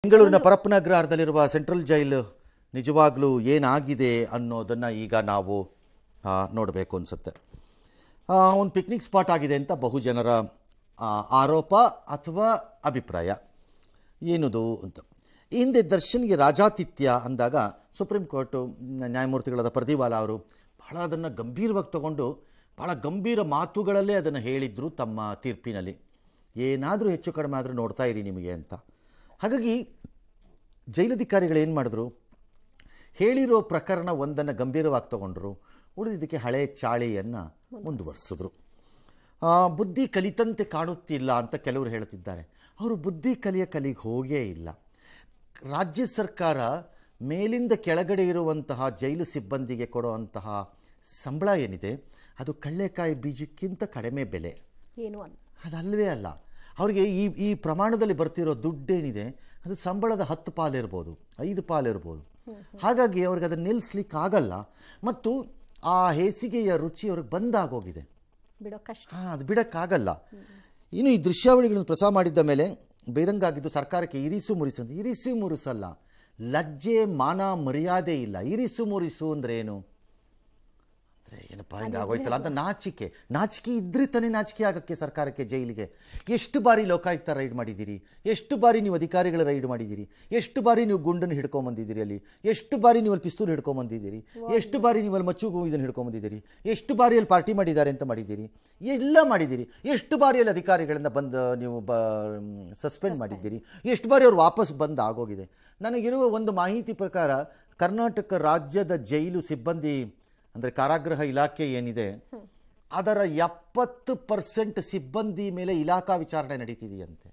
ಬೆಂಗಳೂರಿನ ಪರಪ್ಪನಗ್ರಹಾರದಲ್ಲಿರುವ ಸೆಂಟ್ರಲ್ ಜೈಲು ನಿಜವಾಗ್ಲೂ ಏನಾಗಿದೆ ಅನ್ನೋದನ್ನು ಈಗ ನಾವು ನೋಡಬೇಕು ಅನಿಸುತ್ತೆ. ಒಂದು ಪಿಕ್ನಿಕ್ ಸ್ಪಾಟ್ ಆಗಿದೆ ಅಂತ ಬಹುಜನರ ಆರೋಪ ಅಥವಾ ಅಭಿಪ್ರಾಯ. ಏನದು ಅಂತ ಹಿಂದೆ ದರ್ಶನ್ಗೆ ರಾಜಾತಿಥ್ಯ ಅಂದಾಗ ಸುಪ್ರೀಂ ಕೋರ್ಟು ನ್ಯಾಯಮೂರ್ತಿಗಳಾದ ಪ್ರದೀವಾಲ ಅವರು ಬಹಳ ಅದನ್ನು ಗಂಭೀರವಾಗಿ ತಗೊಂಡು ಭಾಳ ಗಂಭೀರ ಮಾತುಗಳಲ್ಲೇ ಅದನ್ನು ಹೇಳಿದರು ತಮ್ಮ ತೀರ್ಪಿನಲ್ಲಿ. ಏನಾದರೂ ಹೆಚ್ಚು ಕಡಿಮೆ ಆದರೂ ನೋಡ್ತಾ ಇರಿ ನಿಮಗೆ ಅಂತ. ಹಾಗಾಗಿ ಜೈಲಧಿಕಾರಿಗಳು ಏನು ಮಾಡಿದ್ರು, ಹೇಳಿರೋ ಪ್ರಕರಣ ಒಂದನ್ನು ಗಂಭೀರವಾಗಿ ತಗೊಂಡ್ರು, ಉಳಿದಿದ್ದಕ್ಕೆ ಹಳೆ ಚಾಳಿಯನ್ನು ಮುಂದುವರಿಸಿದ್ರು. ಬುದ್ಧಿ ಕಲಿತಂತೆ ಕಾಣುತ್ತಿಲ್ಲ ಅಂತ ಕೆಲವರು ಹೇಳ್ತಿದ್ದಾರೆ. ಅವರು ಬುದ್ಧಿ ಕಲಿಗೆ ಹೋಗೇ ಇಲ್ಲ. ರಾಜ್ಯ ಸರ್ಕಾರ ಮೇಲಿಂದ ಕೆಳಗಡೆ ಇರುವಂತಹ ಜೈಲು ಸಿಬ್ಬಂದಿಗೆ ಕೊಡುವಂತಹ ಸಂಬಳ ಏನಿದೆ ಅದು ಕಳ್ಳೆಕಾಯಿ ಬೀಜಕ್ಕಿಂತ ಕಡಿಮೆ ಬೆಲೆ ಏನು ಅದಲ್ವೇ ಅಲ್ಲ. ಅವರಿಗೆ ಈ ಪ್ರಮಾಣದಲ್ಲಿ ಬರ್ತಿರೋ ದುಡ್ಡೇನಿದೆ ಅದು ಸಂಬಳದ 10 ಪಾಲಿರ್ಬೋದು, 5 ಪಾಲಿರ್ಬೋದು. ಹಾಗಾಗಿ ಅವ್ರಿಗೆ ಅದನ್ನು ನಿಲ್ಲಿಸ್ಲಿಕ್ಕೆ ಆಗಲ್ಲ. ಮತ್ತು ಆ ಹೇಸಿಗೆಯ ರುಚಿ ಅವ್ರಿಗೆ ಬಂದಾಗೋಗಿದೆ, ಅದು ಬಿಡೋಕ್ಕಾಗಲ್ಲ. ಇನ್ನು ಈ ದೃಶ್ಯಾವಳಿಗಳನ್ನು ಪ್ರಸಾರ ಮಾಡಿದ್ದ ಮೇಲೆ ಬಹಿರಂಗಾಗಿದ್ದು ಸರ್ಕಾರಕ್ಕೆ ಇರಿಸು ಮುರಿಸಲ್ಲ, ಲಜ್ಜೆ ಮಾನ ಮರ್ಯಾದೆ ಇಲ್ಲ. ಇರಿಸು ಮುರಿಸು ಅಂದರೆ ಏನು ಅಂದರೆ ಏನಪ್ಪ ಹಿಂಗೆ ಆಗೋಯ್ತಲ್ಲ ಅಂತ ನಾಚಿಕೆ ಇದ್ರೆ ತಾನೇ ನಾಚಿಕೆ ಆಗೋಕ್ಕೆ ಸರ್ಕಾರಕ್ಕೆ, ಜೈಲಿಗೆ. ಎಷ್ಟು ಬಾರಿ ಲೋಕಾಯುಕ್ತ ರೈಡ್ ಮಾಡಿದ್ದೀರಿ, ಎಷ್ಟು ಬಾರಿ ನೀವು ಅಧಿಕಾರಿಗಳ ರೈಡ್ ಮಾಡಿದ್ದೀರಿ, ಎಷ್ಟು ಬಾರಿ ನೀವು ಗುಂಡನ್ನು ಹಿಡ್ಕೊಂಬಂದಿದ್ದೀರಿ, ಅಲ್ಲಿ ಎಷ್ಟು ಬಾರಿ ನೀವು ಅಲ್ಲಿ ಪಿಸ್ತೂಲ್ ಹಿಡ್ಕೊಂಬಂದಿದ್ದೀರಿ, ಎಷ್ಟು ಬಾರಿ ನೀವು ಅಲ್ಲಿ ಮಚ್ಚುಗೂ ಇದನ್ನು ಹಿಡ್ಕೊಂಬಂದಿದ್ದೀರಿ, ಎಷ್ಟು ಬಾರಿ ಅಲ್ಲಿ ಪಾರ್ಟಿ ಮಾಡಿದ್ದಾರೆ ಅಂತ ಮಾಡಿದ್ದೀರಿ, ಎಲ್ಲ ಮಾಡಿದ್ದೀರಿ. ಎಷ್ಟು ಬಾರಿಯಲ್ಲಿ ಅಧಿಕಾರಿಗಳಿಂದ ಬಂದು ನೀವು ಸಸ್ಪೆಂಡ್ ಮಾಡಿದ್ದೀರಿ, ಎಷ್ಟು ಬಾರಿ ಅವ್ರು ವಾಪಸ್ ಬಂದು ಆಗೋಗಿದೆ. ನನಗಿರುವ ಒಂದು ಮಾಹಿತಿ ಪ್ರಕಾರ ಕರ್ನಾಟಕ ರಾಜ್ಯದ ಜೈಲು ಸಿಬ್ಬಂದಿ ಅಂದರೆ ಕಾರಾಗೃಹ ಇಲಾಖೆ ಏನಿದೆ ಅದರ 70% ಸಿಬ್ಬಂದಿ ಮೇಲೆ ಇಲಾಖಾ ವಿಚಾರಣೆ ನಡೀತಿದೆಯಂತೆ.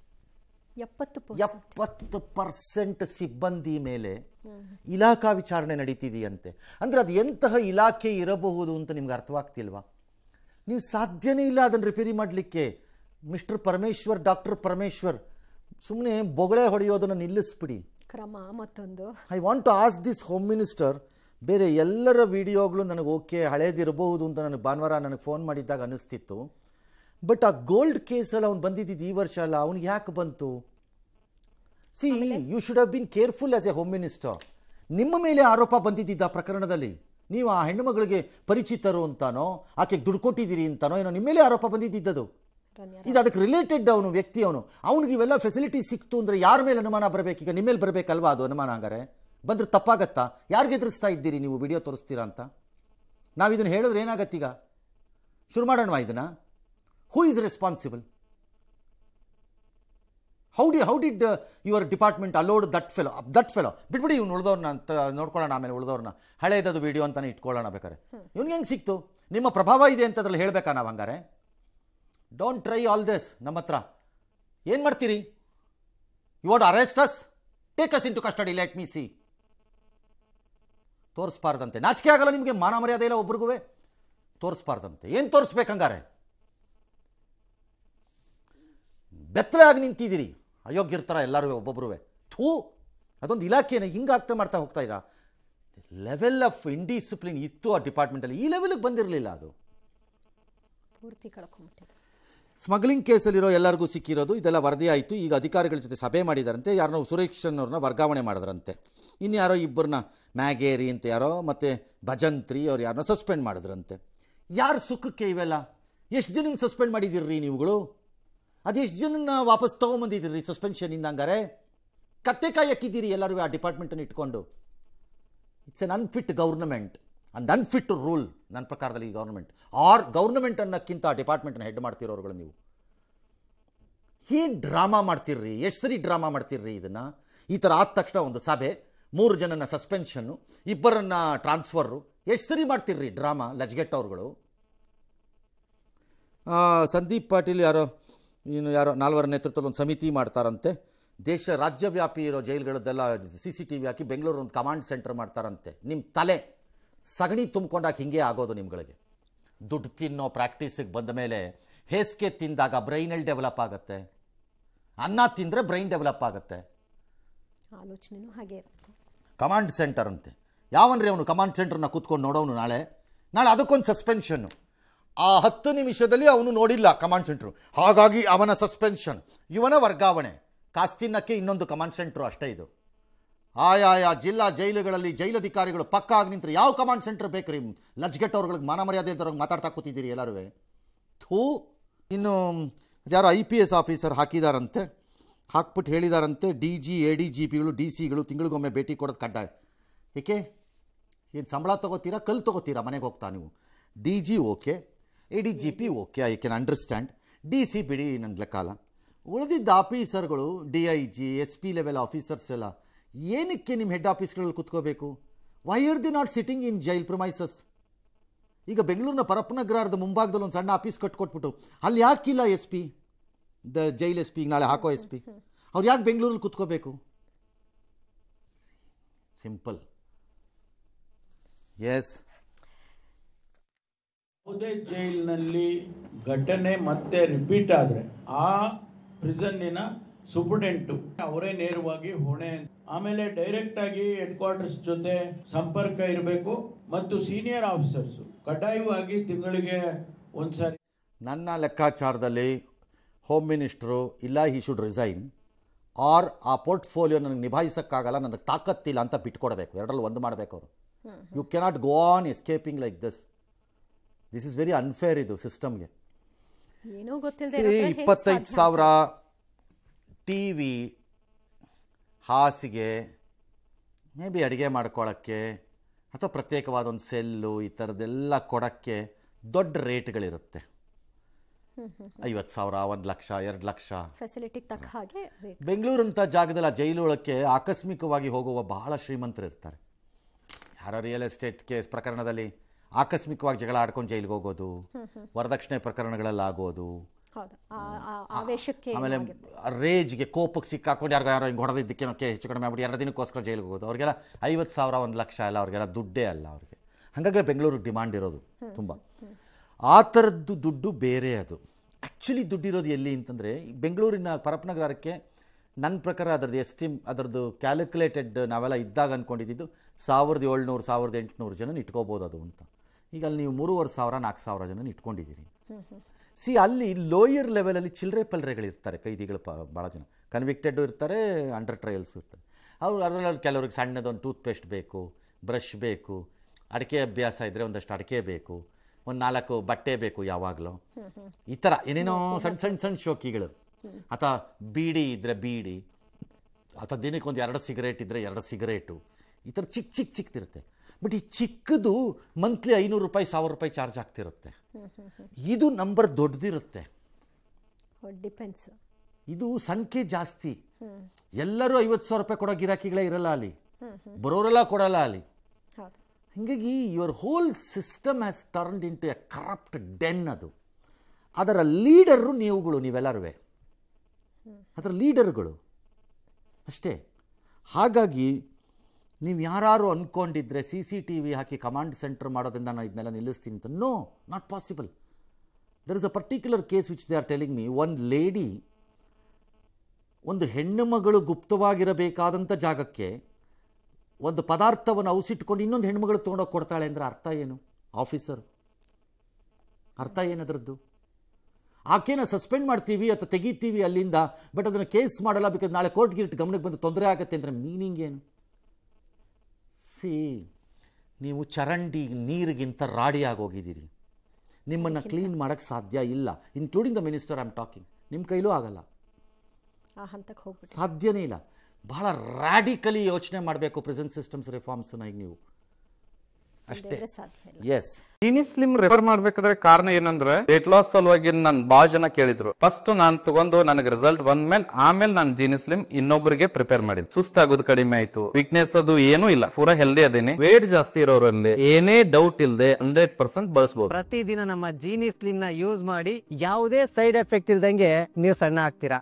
70% ಸಿಬ್ಬಂದಿ ಮೇಲೆ ಇಲಾಖಾ ವಿಚಾರಣೆ ನಡೀತಿದೆಯಂತೆ. ಅಂದರೆ ಅದು ಎಂತಹ ಇಲಾಖೆ ಇರಬಹುದು ಅಂತ ನಿಮ್ಗೆ ಅರ್ಥವಾಗ್ತಿಲ್ವಾ? ನೀವು ಸಾಧ್ಯನೇ ಇಲ್ಲ ಅದನ್ನು ರಿಪೇರಿ ಮಾಡಲಿಕ್ಕೆ. ಮಿಸ್ಟರ್ ಪರಮೇಶ್ವರ್, ಡಾಕ್ಟರ್ ಪರಮೇಶ್ವರ್, ಸುಮ್ಮನೆ ಬೊಗಳೆ ಹೊಡೆಯೋದನ್ನು ನಿಲ್ಲಿಸ್ಬಿಡಿ. ಕ್ರಮ ಮತ್ತೊಂದು. I want to ask this home minister, ಬೇರೆ ಎಲ್ಲರ ವಿಡಿಯೋಗಳು ನನಗೆ ಓಕೆ ಹಳೇದಿರಬಹುದು ಅಂತ ನನಗೆ ಭಾನುವಾರ ನನಗೆ ಫೋನ್ ಮಾಡಿದ್ದಾಗ ಅನ್ನಿಸ್ತಿತ್ತು. ಬಟ್ ಆ ಗೋಲ್ಡ್ ಕೇಸಲ್ಲಿ ಅವ್ನು ಬಂದಿದ್ದು ಈ ವರ್ಷ ಅಲ್ಲ, ಅವ್ನಿಗೆ ಯಾಕೆ ಬಂತು? See, you should have been careful as a home minister. ನಿಮ್ಮ ಮೇಲೆ ಆರೋಪ ಬಂದಿದ್ದ ಪ್ರಕರಣದಲ್ಲಿ ನೀವು ಆ ಹೆಣ್ಣುಮಗಳಿಗೆ ಪರಿಚಿತರು ಅಂತಾನೋ ಆಕೆಗೆ ದುಡ್ಡು ಕೊಟ್ಟಿದ್ದೀರಿ ಅಂತಾನೋ ಏನೋ ನಿಮ್ಮ ಮೇಲೆ ಆರೋಪ ಬಂದಿದ್ದದು. ಇದು ಅದಕ್ಕೆ ರಿಲೇಟೆಡ್ ಅವನು ವ್ಯಕ್ತಿ, ಅವನಿಗೆ ಇವೆಲ್ಲ ಫೆಸಿಲಿಟಿ ಸಿಕ್ತು ಅಂದರೆ ಯಾರ ಮೇಲೆ ಅನುಮಾನ ಬರಬೇಕೀಗ? ನಿಮ್ಮ ಮೇಲೆ ಬರಬೇಕಲ್ವಾ ಅದು ಅನುಮಾನ? ಹಂಗಾರೆ ಬಂದರೆ ತಪ್ಪಾಗತ್ತಾ? ಯಾರಿಗೆ ಎದುರಿಸ್ತಾ ಇದ್ದೀರಿ ನೀವು ವಿಡಿಯೋ ತೋರಿಸ್ತೀರಾ ಅಂತ? ನಾವು ಇದನ್ನು ಹೇಳಿದ್ರೆ ಏನಾಗತ್ತೀಗ? ಶುರು ಮಾಡೋಣವಾ ಇದನ್ನು? Who is responsible? How did your department allowed that fellow? ಬಿಟ್ಬಿಡಿ, ಇವ್ನು ಉಳಿದವ್ರನ್ನ ಅಂತ ನೋಡ್ಕೊಳ್ಳೋಣ, ಆಮೇಲೆ ಉಳಿದವ್ರನ್ನ ಹಳೇದದು ವಿಡಿಯೋ ಅಂತಾನೆ ಇಟ್ಕೊಳ್ಳೋಣ ಬೇಕಾರೆ. ಇವ್ನಿಗೆ ಹೆಂಗೆ ಸಿಕ್ತು? ನಿಮ್ಮ ಪ್ರಭಾವ ಇದೆ ಅಂತ ಅದ್ರಲ್ಲಿ ಹೇಳಬೇಕಾ ನಾವು? ಹಂಗಾರೆ ಡೋಂಟ್ ಟ್ರೈ ಆಲ್ ದಿಸ್. ನಮ್ಮ ಹತ್ರ ಏನು ಮಾಡ್ತೀರಿ? You want arrest us? Take us into custody, let me see. ತೋರಿಸ್ಬಾರ್ದಂತೆ. ನಾಚಿಕೆ ಆಗಲ್ಲ ನಿಮಗೆ? ಮಾನ ಮರ್ಯಾದೆ ಇಲ್ಲ ಒಬ್ರಿಗೂ? ತೋರಿಸ್ಬಾರ್ದಂತೆ. ಏನು ತೋರಿಸ್ಬೇಕಂಗಾರೆ? ಬೆತ್ತಲೆ ಆಗಿ ನಿಂತಿದ್ದೀರಿ, ಅಯೋಗ್ಯರ್ತಾರ ಎಲ್ಲರೂ ಒಬ್ಬೊಬ್ರು. ಥೂ, ಅದೊಂದು ಇಲಾಖೆನ ಹಿಂಗಾಗ್ತಾ ಮಾಡ್ತಾ ಹೋಗ್ತಾ ಇದ್ದೀರಾ. ಲೆವೆಲ್ ಆಫ್ ಇಂಡಿಸಿಪ್ಲಿನ್ ಇತ್ತು ಆ ಡಿಪಾರ್ಟ್ಮೆಂಟಲ್ಲಿ, ಈ ಲೆವೆಲ್ಗೆ ಬಂದಿರಲಿಲ್ಲ. ಅದು ಪೂರ್ತಿ ಕಳ್ಕೊಂಬಿಟ್ಟಿದೆ. ಸ್ಮಗ್ಲಿಂಗ್ ಕೇಸಲ್ಲಿರೋ ಎಲ್ಲರಿಗೂ ಸಿಕ್ಕಿರೋದು ಇದೆಲ್ಲ ವರದಿ ಆಯಿತು. ಈಗ ಅಧಿಕಾರಿಗಳ ಜೊತೆ ಸಭೆ ಮಾಡಿದಾರಂತೆ. ಯಾರನ್ನೋ ಸುರೇಶನ್ನವ್ರನ್ನ ವರ್ಗಾವಣೆ ಮಾಡಿದ್ರಂತೆ. ಇನ್ಯಾರೋ ಇಬ್ಬರನ್ನ ಮ್ಯಾಗೇರಿ ಅಂತ ಯಾರೋ ಮತ್ತು ಭಜಂತ್ರಿ ಅವ್ರು ಯಾರನ್ನ ಸಸ್ಪೆಂಡ್ ಮಾಡಿದ್ರಂತೆ. ಯಾರು ಸುಖಕ್ಕೆ ಇವೆಲ್ಲ? ಎಷ್ಟು ಜನನ ಸಸ್ಪೆಂಡ್ ಮಾಡಿದ್ದೀರ್ರಿ ನೀವುಗಳು? ಅದೆಷ್ಟು ಜನನ ವಾಪಸ್ ತೊಗೊಂಬಂದಿದ್ದೀರಿ ಸಸ್ಪೆನ್ಷನಿಂದ? ಹಂಗಾರೆ ಕತ್ತೆ ಕಾಯಿ ಹಾಕಿದ್ದೀರಿ ಎಲ್ಲರೂ ಆ ಡಿಪಾರ್ಟ್ಮೆಂಟನ್ನು ಇಟ್ಕೊಂಡು. It's an unfit government and unfit rule ನನ್ನ ಪ್ರಕಾರದಲ್ಲಿ. ಈ ಗೌರ್ನಮೆಂಟ್ ಅನ್ನೋಕ್ಕಿಂತ ಆ ಡಿಪಾರ್ಟ್ಮೆಂಟನ್ನು ಹೆಡ್ ಮಾಡ್ತಿರೋರುಗಳು ನೀವು. ಏನು ಡ್ರಾಮಾ ಮಾಡ್ತಿರ್ರಿ? ಎಷ್ಟು ಸರಿ ಡ್ರಾಮಾ ಮಾಡ್ತಿರ್ರಿ ಇದನ್ನು? ಈ ಥರ ಆದ ತಕ್ಷಣ ಒಂದು ಸಭೆ, 3 ಜನನ ಸಸ್ಪೆನ್ಷನ್ನು, 2 ಟ್ರಾನ್ಸ್ಫರು, ಎಷ್ಟು ಸರಿ ಮಾಡ್ತಿರ್ರಿ ಡ್ರಾಮಾ? ಲಜ್ಗೆಟ್ಟವ್ರುಗಳು. ಸಂದೀಪ್ ಪಾಟೀಲ್ ಯಾರೋ 4 ನೇತೃತ್ವದಲ್ಲಿ ಒಂದು ಸಮಿತಿ ಮಾಡ್ತಾರಂತೆ. ರಾಜ್ಯವ್ಯಾಪಿ ಇರೋ ಜೈಲುಗಳದ್ದೆಲ್ಲ CCTV ಹಾಕಿ ಬೆಂಗಳೂರು ಒಂದು ಕಮಾಂಡ್ ಸೆಂಟರ್ ಮಾಡ್ತಾರಂತೆ. ನಿಮ್ಮ ತಲೆ ಸಗಣಿ ತುಂಬಿಕೊಂಡಾಗ ಹಿಂಗೆ ಆಗೋದು ನಿಮ್ಗಳಿಗೆ. ದುಡ್ಡು ತಿನ್ನೋ ಪ್ರಾಕ್ಟೀಸಿಗೆ ಬಂದ ಮೇಲೆ ಹೇಸಿಗೆ ತಿಂದಾಗ ಬ್ರೈನಲ್ಲಿ ಡೆವಲಪ್ ಆಗುತ್ತೆ. ಅನ್ನ ತಿಂದರೆ ಬ್ರೈನ್ ಡೆವಲಪ್ ಆಗುತ್ತೆ. ಆಲೋಚನೆನೂ ಹಾಗೆ ಇರುತ್ತೆ. ಕಮಾಂಡ್ ಸೆಂಟರ್ ಅಂತೆ. ಯಾವನ್ರಿ ಅವನು ಕಮಾಂಡ್ ಸೆಂಟರ್ನ ಕೂತ್ಕೊಂಡು ನೋಡೋನು? ನಾಳೆ ಅದಕ್ಕೊಂದು ಸಸ್ಪೆನ್ಷನ್ನು. ಆ 10 ನಿಮಿಷದಲ್ಲಿ ಅವನು ನೋಡಿಲ್ಲ ಕಮಾಂಡ್ ಸೆಂಟ್ರು, ಹಾಗಾಗಿ ಅವನ ಸಸ್ಪೆನ್ಷನ್, ಇವನ ವರ್ಗಾವಣೆ. ಕಾಸ್ತಿನಕ್ಕೆ ಇನ್ನೊಂದು ಕಮಾಂಡ್ ಸೆಂಟ್ರು ಅಷ್ಟೇ ಇದು. ಆಯಾ ಜಿಲ್ಲಾ ಜೈಲುಗಳಲ್ಲಿ ಜೈಲಧಿಕಾರಿಗಳು ಪಕ್ಕ ಆಗಿ ನಿಂತರೆ ಯಾವ ಕಮಾಂಡ್ ಸೆಂಟರ್ ಬೇಕ್ರಿ? ಲಜ್ಗೆಟ್ಟವ್ರುಗಳಿಗೆ ಮಾನ ಮರ್ಯಾದೆ ಇದ್ದವ್ರಿಗೆ ಮಾತಾಡ್ತಾ ಕೂತಿದ್ದೀರಿ ಎಲ್ಲರೂ. ಥೂ. ಇನ್ನು ಯಾರೋ IPS ಆಫೀಸರ್ ಹಾಕಿದಾರಂತೆ, ಹಾಕ್ಬಿಟ್ಟು ಹೇಳಿದಾರಂತೆ DG ADGPಗಳು DCಗಳು ತಿಂಗಳಿಗೊಮ್ಮೆ ಭೇಟಿ ಕೊಡೋದು ಕಡ್ಡಾಯ. ಏಕೆ? ಏನು ಸಂಬಳ ತೊಗೋತೀರಾ, ಕಲ್ಲು ತೊಗೋತೀರಾ ಮನೆಗೆ ಹೋಗ್ತಾ ನೀವು? DG okay, ADGP okay, I can understand. DC ಬಿಡಿ ನನ್ನ ಲೆಕ್ಕಾಲ. ಉಳಿದಿದ್ದ ಆಫೀಸರ್ಗಳು DIG SP ಲೆವೆಲ್ ಆಫೀಸರ್ಸ್ ಎಲ್ಲ ಏನಕ್ಕೆ ನಿಮ್ಮ ಹೆಡ್ ಆಫೀಸ್ಗಳಲ್ಲಿ ಕೂತ್ಕೋಬೇಕು? Why are they not sitting in jail premises? ಈಗ ಬೆಂಗಳೂರಿನ ಪರಪ್ಪನಗ್ರಹದ ಮುಂಭಾಗದಲ್ಲಿ ಒಂದು ಸಣ್ಣ ಆಫೀಸ್ ಕಟ್ಕೊಟ್ಬಿಟ್ಟು ಅಲ್ಲಿ ಯಾಕಿಲ್ಲ SP, ಜೈಲ್ SP, ಈಗ ನಾಳೆ ಹಾಕೋ SP, ಅವ್ರು ಯಾಕೆ ಬೆಂಗಳೂರಲ್ಲಿ ಕೂತ್ಕೋಬೇಕು? ಸಿಂಪಲ್. ಎಸ್, ಯಾವುದೇ ಜೈಲಿನಲ್ಲಿ ಘಟನೆ ಮತ್ತೆ ರಿಪೀಟ್ ಆದರೆ ಆ ಪ್ರಿಸನ್ನಿನ ಸೂಪರ್ಡೆಂಟು ಅವರೇ ನೇರವಾಗಿ ಹೊಣೆ. ಆಮೇಲೆ ಡೈರೆಕ್ಟ್ ಆಗಿ ಹೆಡ್ ಕ್ವಾರ್ಟರ್ಸ್ ಜೊತೆ ಸಂಪರ್ಕ ಇರಬೇಕು ಮತ್ತು ಸೀನಿಯರ್ ಆಫೀಸರ್ಸ್ ಕಡ್ಡಾಯವಾಗಿ ತಿಂಗಳಿಗೆ ಒಂದ್ಸಾರಿ. ನನ್ನ ಲೆಕ್ಕಾಚಾರದಲ್ಲಿ ಹೋಮ್ ಮಿನಿಸ್ಟ್ರು ಇಲ್ಲ ಹಿ ಶುಡ್ ರಿಸೈನ್, ಆರ್ ಆ ಪೋರ್ಟ್ಫೋಲಿಯೋ ನನಗೆ ನಿಭಾಯಿಸೋಕ್ಕಾಗಲ್ಲ, ನನಗೆ ತಾಕತ್ತಿಲ್ಲ ಅಂತ ಬಿಟ್ಕೊಡ್ಬೇಕು. ಎರಡರಲ್ಲಿ ಒಂದು ಮಾಡಬೇಕು ಅವರು. You cannot go on escaping like this. This is very unfair ಇದು ಸಿಸ್ಟಮ್ಗೆ. 25,000 TV, ಹಾಸಿಗೆ, ಮೇ ಬಿ ಅಡುಗೆ ಮಾಡ್ಕೊಳ್ಳೋಕ್ಕೆ ಅಥವಾ ಪ್ರತ್ಯೇಕವಾದ ಒಂದು ಸೆಲ್ಲು, ಈ ಥರದ್ದೆಲ್ಲ ಕೊಡೋಕ್ಕೆ ದೊಡ್ಡ ರೇಟ್ಗಳಿರುತ್ತೆ. 50,000, 1 ಲಕ್ಷ, 2 ಲಕ್ಷ ಫೆಸಿಲಿಟಿಗೆ ತಕ್ಕ ಹಾಗೆ. ಬೆಂಗಳೂರಂಥ ಜಾಗದಲ್ಲಿ ಆ ಜೈಲು ಒಳಕ್ಕೆ ಆಕಸ್ಮಿಕವಾಗಿ ಹೋಗುವ ಬಹಳ ಶ್ರೀಮಂತರು ಇರ್ತಾರೆ. ಯಾರೋ ರಿಯಲ್ ಎಸ್ಟೇಟ್ ಕೇಸ್ ಪ್ರಕರಣದಲ್ಲಿ ಆಕಸ್ಮಿಕವಾಗಿ ಜಗಳ ಆಡ್ಕೊಂಡು ಜೈಲಿಗೆ ಹೋಗೋದು, ವರದಕ್ಷಿಣೆ ಪ್ರಕರಣಗಳಲ್ಲಾಗೋದು, ಆಮೇಲೆ ರೇಜ್ಗೆ ಕೋಪಕ್ಕೆ ಸಿಕ್ಕಾಕೊಂಡು ಯಾರೋ ಹಿಂಗೆ ಹೊಡೆದಿದ್ದಕ್ಕೆ ಹೆಚ್ಚು ಕಡಿಮೆ ಆಗ್ಬಿಟ್ಟು 2 ದಿನಕ್ಕೋಸ್ಕರ ಜೈಲಿಗೆ ಹೋಗೋದು. ಅವ್ರಿಗೆಲ್ಲ 50,000, 1 ಲಕ್ಷ ಎಲ್ಲ ಅವ್ರಿಗೆಲ್ಲ ದುಡ್ಡೇ ಅಲ್ಲ ಅವ್ರಿಗೆ. ಹಾಗಾಗಿ ಬೆಂಗಳೂರಿಗೆ ಡಿಮಾಂಡ್ ಇರೋದು ತುಂಬ. ಆ ಥರದ್ದು ದುಡ್ಡು ಬೇರೆ. ಅದು ಆ್ಯಕ್ಚುಲಿ ದುಡ್ಡಿರೋದು ಎಲ್ಲಿ ಅಂತಂದರೆ ಬೆಂಗಳೂರಿನ ಪರಪ್ಪನಗರಕ್ಕೆ ನನ್ನ ಪ್ರಕಾರ ಅದರದ್ದು ಅದರದ್ದು ಕ್ಯಾಲ್ಕುಲೇಟೆಡ್ ನಾವೆಲ್ಲ ಇದ್ದಾಗ ಅಂದ್ಕೊಂಡಿದ್ದು 1,700, 1,800 ಜನ ಇಟ್ಕೋಬೋದು ಅದು ಅಂತ. ಈಗ ಅಲ್ಲಿ ನೀವು 3,500, 4,000 ಜನ ಇಟ್ಕೊಂಡಿದ್ದೀರಿ. ಅಲ್ಲಿ ಲೋಯರ್ ಲೆವೆಲಲ್ಲಿ ಚಿಲ್ಲರೆ ಪಲ್ರೆಗಳಿರ್ತಾರೆ, ಕೈದಿಗಳು ಭಾಳ ಜನ ಕನ್ವಿಕ್ಟೆಡ್ ಇರ್ತಾರೆ, ಅಂಡರ್ ಟ್ರಯಲ್ಸು ಇರ್ತಾರೆ. ಅವರು ಅದರಲ್ಲಿ ಕೆಲವ್ರಿಗೆ ಸಣ್ಣದೊಂದು ಟೂತ್ ಪೇಸ್ಟ್ ಬೇಕು, ಬ್ರಷ್ ಬೇಕು, ಅಡಿಕೆ ಅಭ್ಯಾಸ ಇದ್ದರೆ ಒಂದಷ್ಟು ಅಡಿಕೆ ಬೇಕು, ಒಂದು 4 ಬಟ್ಟೆ ಬೇಕು ಯಾವಾಗಲೂ, ಈ ಥರ ಏನೇನೋ ಸಣ್ಣ ಶೋಕಿಗಳು. ಅಥವಾ ಬೀಡಿ ಇದ್ದರೆ ಬೀಡಿ, ಅಥವಾ ದಿನಕ್ಕೆ ಒಂದು 2 ಸಿಗರೇಟ್ ಇದ್ದರೆ 2 ಸಿಗರೇಟು, ಈ ಥರ ಚಿಕ್ಕದಿರುತ್ತೆ. ಬಟ್ ಈ ಚಿಕ್ಕದು ಮಂತ್ಲಿ 500 ರೂಪಾಯಿ, 1,000 ರೂಪಾಯಿ ಚಾರ್ಜ್ ಆಗ್ತಿರುತ್ತೆ. ಇದು ನಂಬರ್ ದೊಡ್ಡದಿರುತ್ತೆ. ಇದು ಸಂಖ್ಯೆ ಜಾಸ್ತಿ. ಎಲ್ಲರೂ 50,000 ರೂಪಾಯಿ ಕೊಡೋ ಗಿರಾಕಿಗಳೇ ಇರಲ್ಲ ಅಲ್ಲಿ, ಬರೋರೆಲ್ಲ ಕೊಡಲ್ಲ ಅಲ್ಲಿ. ಹೀಗಾಗಿ your whole system has turned in to a corrupt den. ಅದು ಅದರ ಲೀಡರು ನೀವೆಲ್ಲರೂ ಅದರ ಲೀಡರ್ಗಳು ಅಷ್ಟೇ. ಹಾಗಾಗಿ ನೀವು ಯಾರು ಅಂದ್ಕೊಂಡಿದ್ರೆ CCTV ಹಾಕಿ ಕಮಾಂಡ್ ಸೆಂಟರ್ ಮಾಡೋದ್ರಿಂದ ನಾನು ಇದನ್ನೆಲ್ಲ ನಿಲ್ಲಿಸ್ತೀನಿ ಅಂತ, no, not possible. There is a particular case which they are telling me. ಒಂದು ಲೇಡಿ, ಒಂದು ಹೆಣ್ಣು ಮಗಳು ಗುಪ್ತವಾಗಿರಬೇಕಾದಂಥ ಜಾಗಕ್ಕೆ ಒಂದು ಪದಾರ್ಥವನ್ನು ಔಸಿಟ್ಕೊಂಡು ಇನ್ನೊಂದು ಹೆಣ್ಮಗಳು ತೊಗೊಂಡೋಗಿ ಕೊಡ್ತಾಳೆ ಅಂದರೆ ಅರ್ಥ ಏನು? ಆಫೀಸರ್ ಅರ್ಥ ಏನದ್ರದ್ದು? ಆಕೆನ ಸಸ್ಪೆಂಡ್ ಮಾಡ್ತೀವಿ ಅಥವಾ ತೆಗಿತೀವಿ ಅಲ್ಲಿಂದ, ಬಟ್ ಅದನ್ನು ಕೇಸ್ ಮಾಡಲ್ಲ ಬಿಕಾಸ್ ನಾಳೆ ಕೋರ್ಟ್ಗೆ ಗಮನಕ್ಕೆ ಬಂದು ತೊಂದರೆ ಆಗುತ್ತೆ ಅಂದರೆ ಮೀನಿಂಗ್ ಏನು? ನೀವು ಚರಂಡಿ ನೀರಿಗಿಂತ ರಾಡಿ ಆಗೋಗಿದ್ದೀರಿ. ನಿಮ್ಮನ್ನು ಕ್ಲೀನ್ ಮಾಡೋಕ್ಕೆ ಸಾಧ್ಯ ಇಲ್ಲ, including the minister I am talking. ನಿಮ್ಮ ಕೈಲೂ ಆಗಲ್ಲ, ಸಾಧ್ಯನೇ ಇಲ್ಲ. ಬಹಳ ರ್ಯಾಡಿಕಲಿ ಯೋಚನೆ ಮಾಡಬೇಕು ಪ್ರೆಸೆಂಟ್ ಸಿಸ್ಟಮ್ಸ್ ರಿಫಾರ್ಮ್ಸ್ನ ಈಗ ನೀವು ಅಷ್ಟೇ. ಎಸ್, ಜೀನಿ ಸ್ಲಿಮ್ ರೆಫರ್ ಮಾಡ್ಬೇಕಾದ್ರೆ ಕಾರಣ ಏನಂದ್ರೆ ವೇಟ್ ಲಾಸ್ ಸಲುವಾಗಿ ನನ್ ಬಾಳ ಜನ ಕೇಳಿದ್ರು. ಫಸ್ಟ್ ನಾನು ತಗೊಂಡು ನನಗೆ ರಿಸಲ್ಟ್ ಬಂದ್ಮೇಲೆ ಆಮೇಲೆ ನಾನು ಜೀನಿ ಸ್ಲಿಮ್ ಇನ್ನೊಬ್ಬರಿಗೆ ಪ್ರಿಪೇರ್ ಮಾಡಿದ್. ಸುಸ್ತಾಗೋದು ಕಡಿಮೆ ಆಯ್ತು, ವೀಕ್ನೆಸ್ ಅದು ಏನೂ ಇಲ್ಲ, ಪೂರಾ ಹೆಲ್ದಿ ಅದೇನೆ. ವೇಟ್ ಜಾಸ್ತಿ ಇರೋರಲ್ಲಿ ಏನೇ ಡೌಟ್ ಇಲ್ಲದೆ 100% ಬಳಸಬಹುದು. ಪ್ರತಿದಿನ ನಮ್ಮ ಜೀನಿ ಸ್ಲಿಮ್ ನ ಯೂಸ್ ಮಾಡಿ ಯಾವುದೇ ಸೈಡ್ ಎಫೆಕ್ಟ್ ಇಲ್ದಂಗೆ ನೀವು ಸಣ್ಣ ಆಗ್ತೀರಾ.